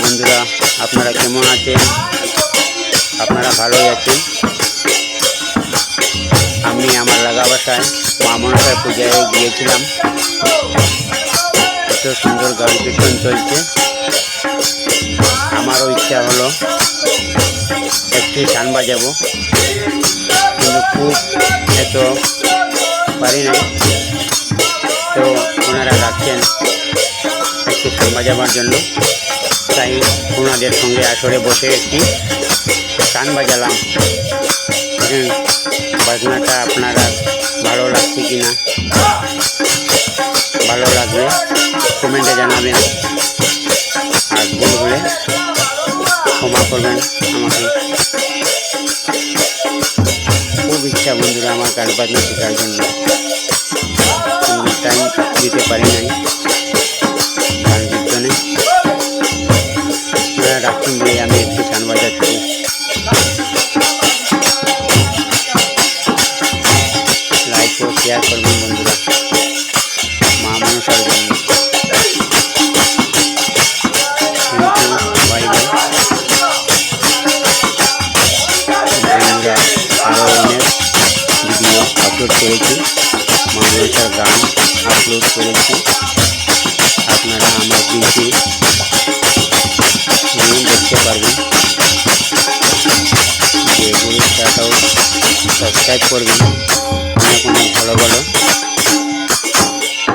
বন্ধুরা, আপনারা কেমন আছেন? আপনারা ভালোই আছেন। আমি আমার লাগা বাসায় মা মনসার পূজায় গিয়েছিলাম। এত সুন্দর গান কীর্তন চলছে, আমারও ইচ্ছা হলো একটি গান বাজাবো, কিন্তু খুব এত পারি নাই। তো ওনারা রাখছেন একটি গান বাজাবার জন্য, তাই ওনাদের সঙ্গে আসরে বসে একটি গান বাজালাম। বাজনাটা আপনারা ভালো লাগছে কি না, ভালো লাগলে কমেন্টে জানাবেন, আর ভুল হলে ক্ষমা করবেন আমাকে। খুব ইচ্ছা বন্ধুরা আমার গান বাজনা শেখার জন্য, কিন্তু টাইম দিতে পারি নাই গান কীর্তনে। আপনারা রাখুন বলে আমি একটু গান বাজাচ্ছি। লাইক ও শেয়ার করবেন বন্ধুরা মা মনসার জন্য। Bye bye. আমরা আরও অনেক ভিডিও আপলোড করেছি, মা মনসার গান আপলোড করেছি। আপনারা আমার দিনটি দেখতে পারবেন। যেগুলোটাও সাবস্ক্রাইব করবেন। অনেক অনেক ভালো ভালো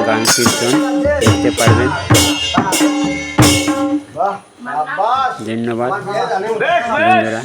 গান কীর্তন দেখতে পারবেন। ধন্যবাদ বন্ধুরা।